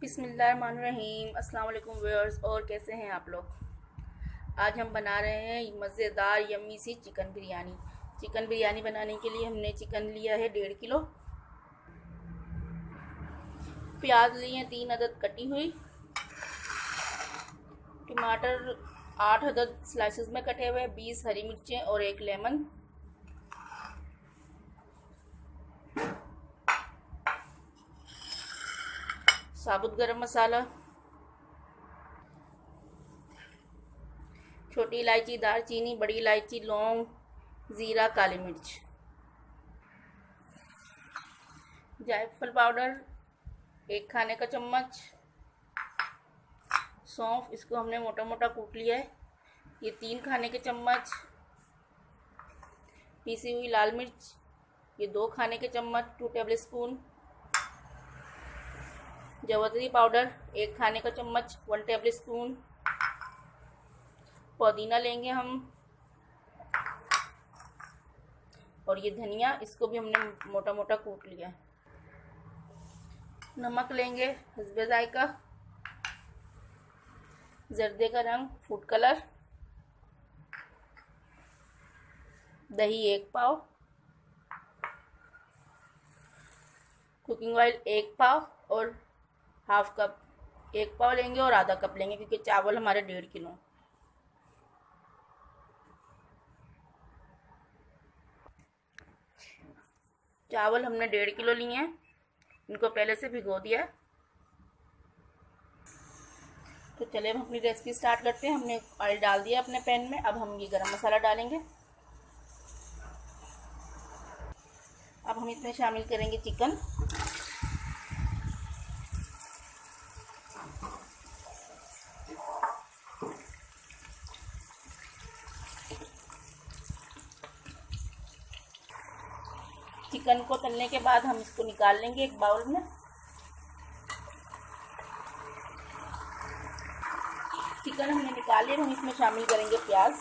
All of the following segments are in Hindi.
बिस्मिल्लाहिर्रहमानिर्रहीम। अस्सलाम वालेकुम व्यूअर्स, और कैसे हैं आप लोग। आज हम बना रहे हैं मज़ेदार यम्मी सी चिकन बिरयानी। चिकन बिरयानी बनाने के लिए हमने चिकन लिया है 1.5 किलो, प्याज लिए 3 अदद कटी हुई, टमाटर 8 अदद स्लाइसेस में कटे हुए, 20 हरी मिर्चें और 1 लेमन, साबुत गरम मसाला, छोटी इलायची, दालचीनी, बड़ी इलायची, लौंग, ज़ीरा, काली मिर्च, जायफल पाउडर 1 खाने का चम्मच, सौंफ, इसको हमने मोटा मोटा कूट लिया है, ये 3 खाने के चम्मच, पीसी हुई लाल मिर्च ये 2 खाने के चम्मच 2 टेबल स्पून, जवतरी पाउडर 1 खाने का चम्मच 1 टेबल स्पून, पुदीना लेंगे हम, और ये धनिया, इसको भी हमने मोटा मोटा कूट लिया। नमक लेंगे हस्बे जायका, जर्दे का रंग फूड कलर, दही 1 पाव, कुकिंग ऑयल 1 पाव और हाफ कप, 1 पाव लेंगे और आधा कप लेंगे क्योंकि चावल हमारे 1.5 किलो। चावल हमने 1.5 किलो लिए हैं, इनको पहले से भिगो दिया। तो चलिए हम अपनी रेसिपी स्टार्ट करते हैं। हमने ऑयल डाल दिया अपने पैन में, अब हम ये गरम मसाला डालेंगे। अब हम इसमें शामिल करेंगे चिकन, चिकन को तलने के बाद हम इसको निकाल लेंगे एक बाउल में। चिकन हमने निकाल लिया, हम इसमें शामिल करेंगे प्याज।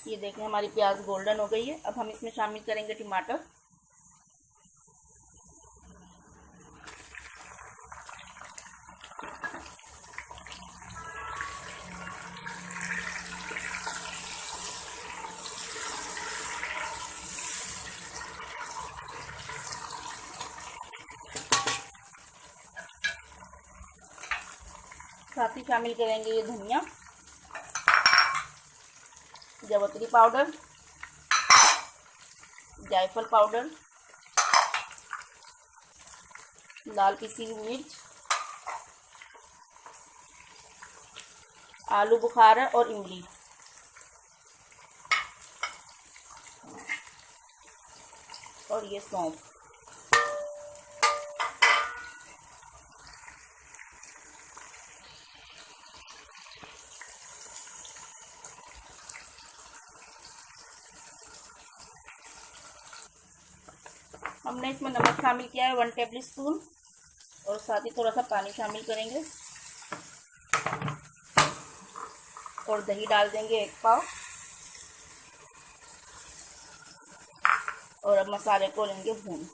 ये देखें हमारी प्याज गोल्डन हो गई है। अब हम इसमें शामिल करेंगे टमाटर, साथ ही शामिल करेंगे ये धनिया, जवतरी पाउडर, जायफल पाउडर, लाल पिसी हुई मिर्च, आलू बुखारा और इमली, और ये सौंफ। हमने इसमें नमक शामिल किया है 1 टेबल स्पून, और साथ ही थोड़ा सा पानी शामिल करेंगे, और दही डाल देंगे 1 पाव, और अब मसाले को लेंगे भून।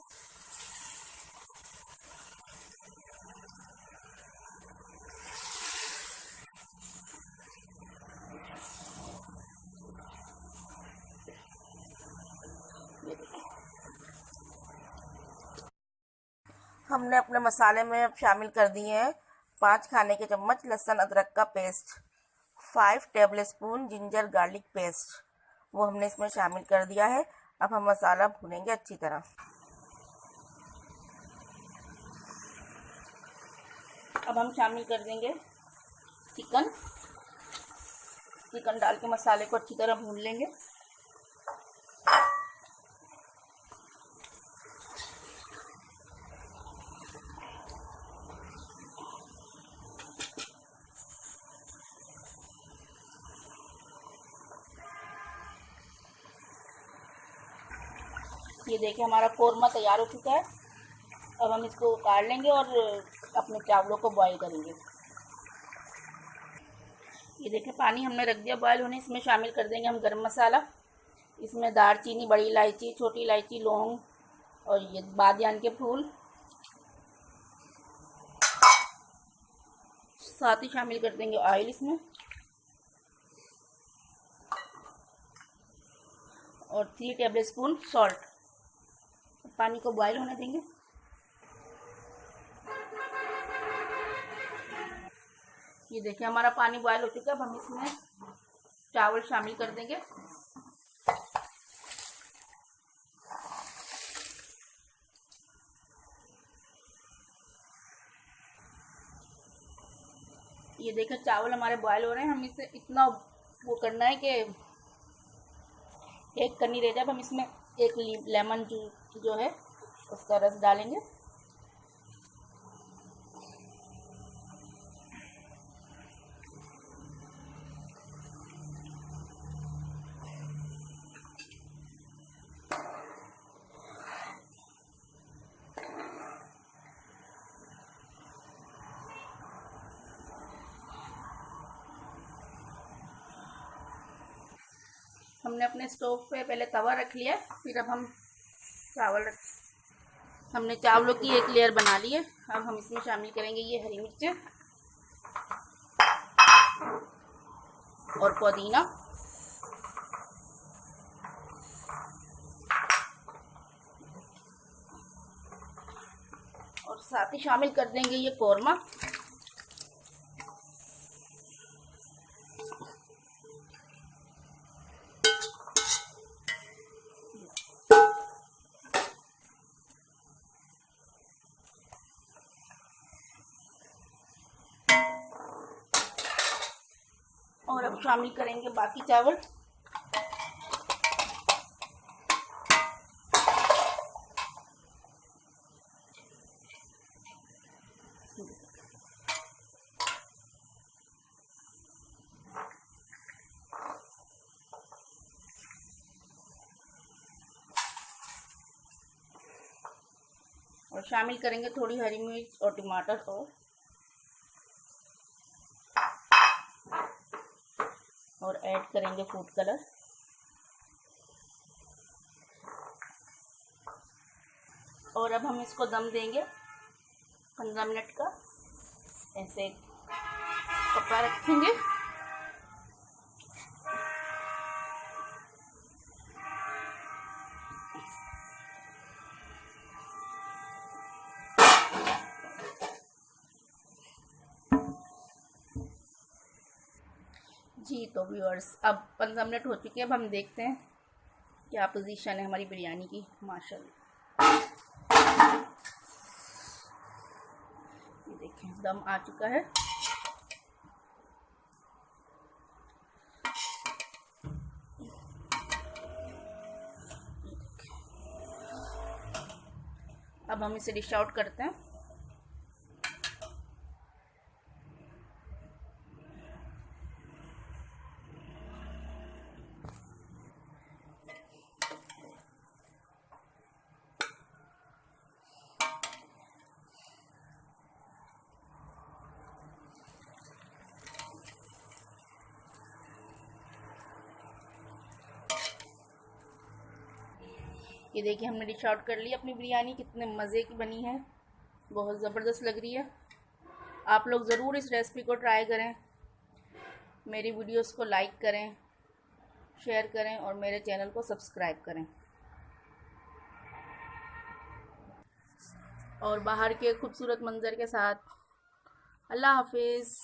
हमने अपने मसाले में शामिल कर दिए हैं 5 खाने के चम्मच लहसुन अदरक का paste, 5 table spoon ginger garlic paste, वो हमने इसमें शामिल कर दिया है। अब हम मसाला भूनेंगे अच्छी तरह। अब हम शामिल कर देंगे चिकन, चिकन डाल के मसाले को अच्छी तरह भून लेंगे। ये देखिए हमारा कोरमा तैयार हो चुका है। अब हम इसको उतार लेंगे और अपने चावलों को बॉईल करेंगे। ये देखिए पानी हमने रख दिया बॉयल होने, इसमें शामिल कर देंगे हम गरम मसाला। इसमें दालचीनी, बड़ी इलायची, छोटी इलायची, लौंग और ये बादियान के फूल साथ ही शामिल कर देंगे ऑयल इसमें, और 3 टेबलस्पून सॉल्ट। पानी को बॉईल होने देंगे। ये देखिए हमारा पानी बॉईल हो चुका है। अब हम इसमें चावल शामिल कर देंगे। ये देखिए चावल हमारे बॉईल हो रहे हैं। हम इसे इतना वो करना है कि एक कनी रह जाए। हम इसमें एक लेमन जो है उसका रस डालेंगे। हमने अपने स्टोव पे पहले तवा रख लिया, फिर अब हम हमने चावलों की एक लेयर बना ली है। अब हम इसमें शामिल करेंगे ये हरी मिर्चें और पुदीना, और साथ ही शामिल कर देंगे ये कौरमा। और अब शामिल करेंगे बाकी चावल। और शामिल करेंगे थोड़ी हरी मिर्च और टमाटर, और ऐड करेंगे फूड कलर। और अब हम इसको दम देंगे 15 मिनट का। ऐसे कपड़ा रखेंगे। जी तो व्यूअर्स, अब 15 मिनट हो चुके हैं। अब हम देखते हैं क्या पोजीशन है हमारी बिरयानी की। माशाल्लाह ये देखें दम आ चुका है। अब हम इसे डिश आउट करते हैं। ये देखिए हमने डिश आउट कर ली अपनी बिरयानी। कितने मज़े की बनी है, बहुत ज़बरदस्त लग रही है। आप लोग ज़रूर इस रेसिपी को ट्राई करें। मेरी वीडियोस को लाइक करें, शेयर करें और मेरे चैनल को सब्सक्राइब करें। और बाहर के खूबसूरत मंज़र के साथ अल्लाह हाफिज़।